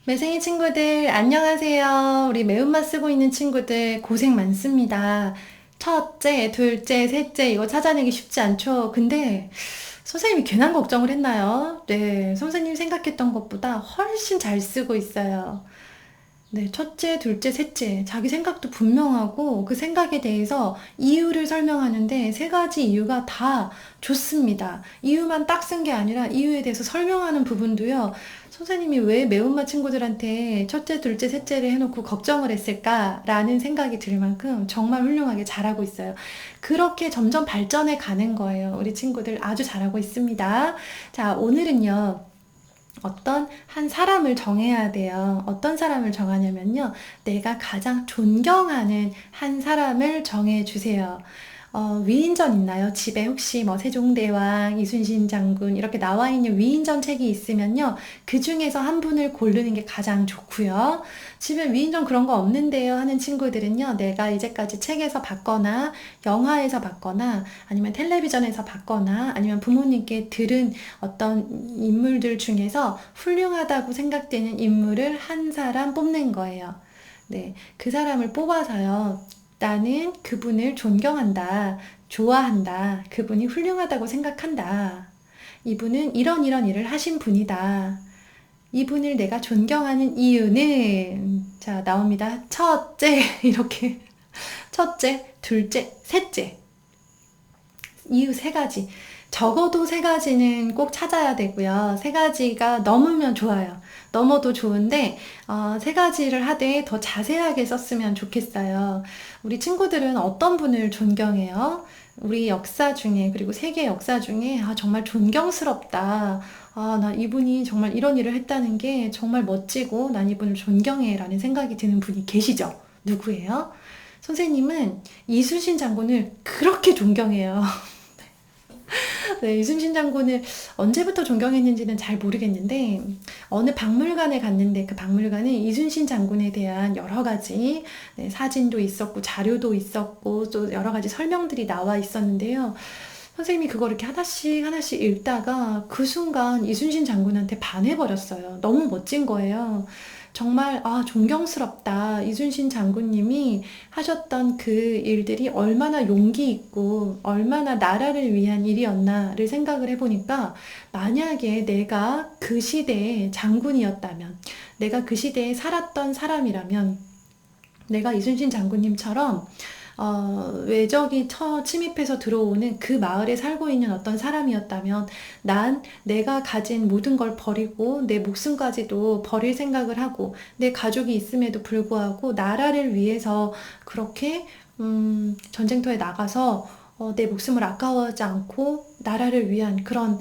매생이 친구들, 안녕하세요. 우리 매운맛 쓰고 있는 친구들 고생 많습니다. 첫째, 둘째, 셋째, 이거 찾아내기 쉽지 않죠? 근데 선생님이 괜한 걱정을 했나요? 네, 선생님 생각했던 것보다 훨씬 잘 쓰고 있어요. 네, 첫째, 둘째, 셋째. 자기 생각도 분명하고 그 생각에 대해서 이유를 설명하는데 세 가지 이유가 다 좋습니다. 이유만 딱 쓴 게 아니라 이유에 대해서 설명하는 부분도요. 선생님이 왜 매운맛 친구들한테 첫째, 둘째, 셋째를 해놓고 걱정을 했을까라는 생각이 들 만큼 정말 훌륭하게 잘하고 있어요. 그렇게 점점 발전해 가는 거예요. 우리 친구들 아주 잘하고 있습니다. 자, 오늘은요. 어떤 한 사람을 정해야 돼요. 어떤 사람을 정하냐면요. 내가 가장 존경하는 한 사람을 정해 주세요. 위인전 있나요? 집에 혹시 뭐 세종대왕, 이순신 장군 이렇게 나와 있는 위인전 책이 있으면요. 그 중에서 한 분을 고르는 게 가장 좋고요. 집에 위인전 그런 거 없는데요 하는 친구들은요. 내가 이제까지 책에서 봤거나 영화에서 봤거나 아니면 텔레비전에서 봤거나 아니면 부모님께 들은 어떤 인물들 중에서 훌륭하다고 생각되는 인물을 한 사람 뽑는 거예요. 네, 그 사람을 뽑아서요. 나는 그분을 존경한다, 좋아한다, 그분이 훌륭하다고 생각한다. 이분은 이런 일을 하신 분이다. 이분을 내가 존경하는 이유는, 자, 나옵니다. 첫째, 이렇게. 첫째, 둘째, 셋째. 이유 세 가지. 적어도 세 가지는 꼭 찾아야 되고요. 세 가지가 넘으면 좋아요. 넘어도 좋은데, 세 가지를 하되 더 자세하게 썼으면 좋겠어요. 우리 친구들은 어떤 분을 존경해요? 우리 역사 중에, 그리고 세계 역사 중에, 정말 존경스럽다. 나 이분이 정말 이런 일을 했다는 게 정말 멋지고, 난 이분을 존경해. 라는 생각이 드는 분이 계시죠? 누구예요? 선생님은 이순신 장군을 그렇게 존경해요. 네, 이순신 장군을 언제부터 존경했는지는 잘 모르겠는데, 어느 박물관에 갔는데 그 박물관에 이순신 장군에 대한 여러 가지 사진도 있었고, 자료도 있었고, 또 여러 가지 설명들이 나와 있었는데요. 선생님이 그걸 이렇게 하나씩 하나씩 읽다가 그 순간 이순신 장군한테 반해버렸어요. 너무 멋진 거예요. 정말 존경스럽다. 이순신 장군님이 하셨던 그 일들이 얼마나 용기 있고 얼마나 나라를 위한 일이었나를 생각을 해보니까 만약에 내가 그 시대의 장군이었다면 내가 그 시대에 살았던 사람이라면 내가 이순신 장군님처럼 외적이 침입해서 들어오는 그 마을에 살고 있는 어떤 사람이었다면 난 내가 가진 모든 걸 버리고 내 목숨까지도 버릴 생각을 하고 내 가족이 있음에도 불구하고 나라를 위해서 그렇게 전쟁터에 나가서 내 목숨을 아까워하지 않고 나라를 위한 그런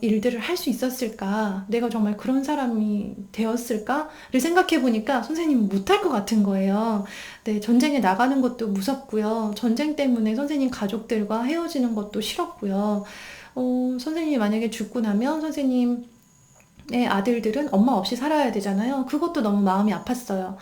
일들을 할 수 있었을까? 내가 정말 그런 사람이 되었을까?를 생각해 보니까 선생님은 못할 것 같은 거예요. 네, 전쟁에 나가는 것도 무섭고요. 전쟁 때문에 선생님 가족들과 헤어지는 것도 싫었고요. 선생님이 만약에 죽고 나면 선생님의 아들들은 엄마 없이 살아야 되잖아요. 그것도 너무 마음이 아팠어요.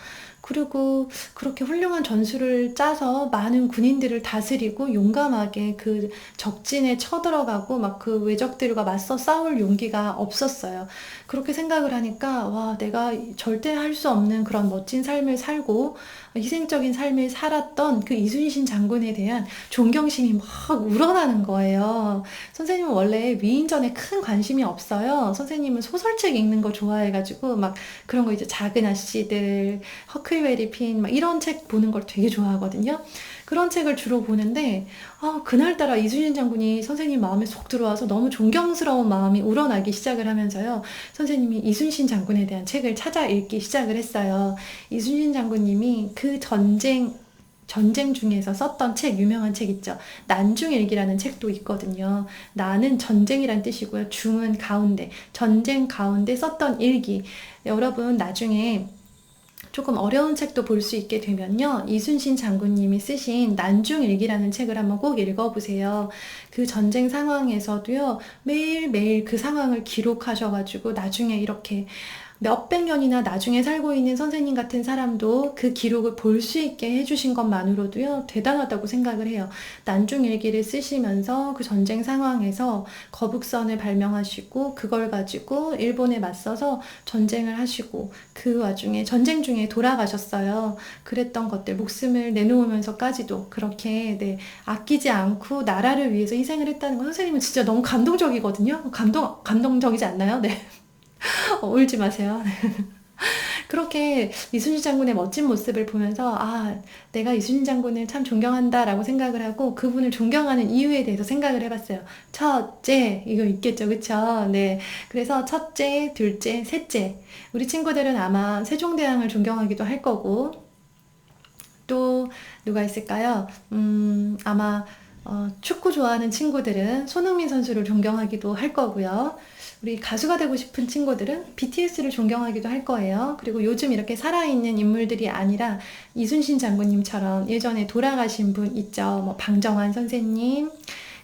그리고 그렇게 훌륭한 전술을 짜서 많은 군인들을 다스리고 용감하게 그 적진에 쳐들어가고 막 그 외적들과 맞서 싸울 용기가 없었어요. 그렇게 생각을 하니까 와, 내가 절대 할 수 없는 그런 멋진 삶을 살고 희생적인 삶을 살았던 그 이순신 장군에 대한 존경심이 막 우러나는 거예요. 선생님은 원래 위인전에 큰 관심이 없어요. 선생님은 소설책 읽는 거 좋아해가지고 막 그런 거 이제 작은 아씨들, 허클베리 핀, 막 이런 책 보는 걸 되게 좋아하거든요. 그런 책을 주로 보는데, 그날따라 이순신 장군이 선생님 마음에 속 들어와서 너무 존경스러운 마음이 우러나기 시작을 하면서요. 선생님이 이순신 장군에 대한 책을 찾아 읽기 시작을 했어요. 이순신 장군님이 그 전쟁 중에서 썼던 책, 유명한 책 있죠. 난중일기라는 책도 있거든요. 나는 전쟁이란 뜻이고요. 중은 가운데, 전쟁 가운데 썼던 일기. 여러분, 나중에 조금 어려운 책도 볼 수 있게 되면요. 이순신 장군님이 쓰신 난중일기라는 책을 한번 꼭 읽어보세요. 그 전쟁 상황에서도요. 매일매일 그 상황을 기록하셔가지고 나중에 이렇게 몇백 년이나 나중에 살고 있는 선생님 같은 사람도 그 기록을 볼 수 있게 해주신 것만으로도요, 대단하다고 생각을 해요. 난중일기를 쓰시면서 그 전쟁 상황에서 거북선을 발명하시고, 그걸 가지고 일본에 맞서서 전쟁을 하시고, 그 와중에 전쟁 중에 돌아가셨어요. 그랬던 것들, 목숨을 내놓으면서까지도 그렇게, 네, 아끼지 않고 나라를 위해서 희생을 했다는 건 선생님은 진짜 너무 감동적이거든요. 감동적이지 않나요? 네. 울지 마세요. 그렇게 이순신 장군의 멋진 모습을 보면서, 아, 내가 이순신 장군을 참 존경한다라고 생각을 하고, 그분을 존경하는 이유에 대해서 생각을 해봤어요. 첫째, 이거 있겠죠, 그쵸? 네. 그래서 첫째, 둘째, 셋째. 우리 친구들은 아마 세종대왕을 존경하기도 할 거고, 또 누가 있을까요? 아마 축구 좋아하는 친구들은 손흥민 선수를 존경하기도 할 거고요. 우리 가수가 되고 싶은 친구들은 BTS를 존경하기도 할 거예요. 그리고 요즘 이렇게 살아있는 인물들이 아니라 이순신 장군님처럼 예전에 돌아가신 분 있죠. 뭐 방정환 선생님,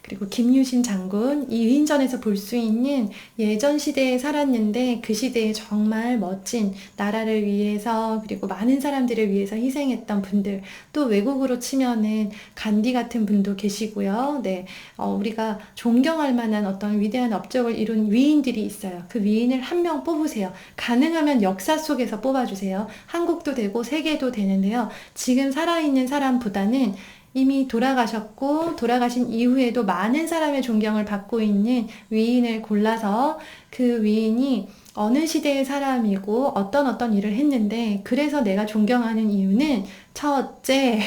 그리고 김유신 장군, 이 위인전에서 볼 수 있는 예전 시대에 살았는데 그 시대에 정말 멋진 나라를 위해서, 그리고 많은 사람들을 위해서 희생했던 분들, 또 외국으로 치면은 간디 같은 분도 계시고요. 네, 우리가 존경할 만한 어떤 위대한 업적을 이룬 위인들이 있어요. 그 위인을 한 명 뽑으세요. 가능하면 역사 속에서 뽑아주세요. 한국도 되고 세계도 되는데요. 지금 살아있는 사람보다는 이미 돌아가셨고 돌아가신 이후에도 많은 사람의 존경을 받고 있는 위인을 골라서, 그 위인이 어느 시대의 사람이고 어떤 일을 했는데, 그래서 내가 존경하는 이유는 첫째,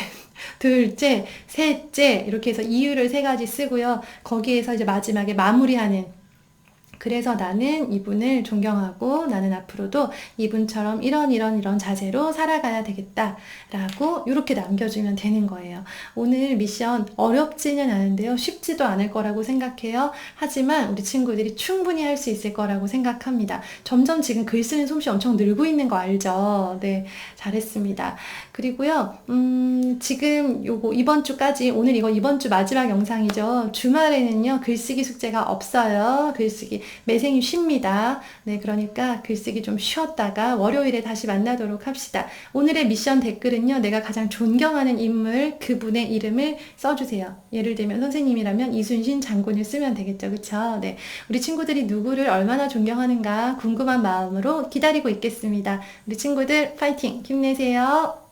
둘째, 셋째, 이렇게 해서 이유를 세 가지 쓰고요. 거기에서 이제 마지막에 마무리하는, 그래서 나는 이분을 존경하고 나는 앞으로도 이분처럼 이런 자세로 살아가야 되겠다라고 이렇게 남겨주면 되는 거예요. 오늘 미션 어렵지는 않은데요. 쉽지도 않을 거라고 생각해요. 하지만 우리 친구들이 충분히 할 수 있을 거라고 생각합니다. 점점 지금 글 쓰는 솜씨 엄청 늘고 있는 거 알죠? 네, 잘했습니다. 그리고요, 지금 요거 이번 주까지, 오늘 이거 이번 주 마지막 영상이죠. 주말에는요, 글쓰기 숙제가 없어요. 글쓰기 매생이 쉽니다. 네, 그러니까 글쓰기 좀 쉬었다가 월요일에 다시 만나도록 합시다. 오늘의 미션 댓글은요, 내가 가장 존경하는 인물, 그분의 이름을 써주세요. 예를 들면 선생님이라면 이순신 장군을 쓰면 되겠죠. 그쵸? 네. 우리 친구들이 누구를 얼마나 존경하는가 궁금한 마음으로 기다리고 있겠습니다. 우리 친구들 파이팅! 힘내세요.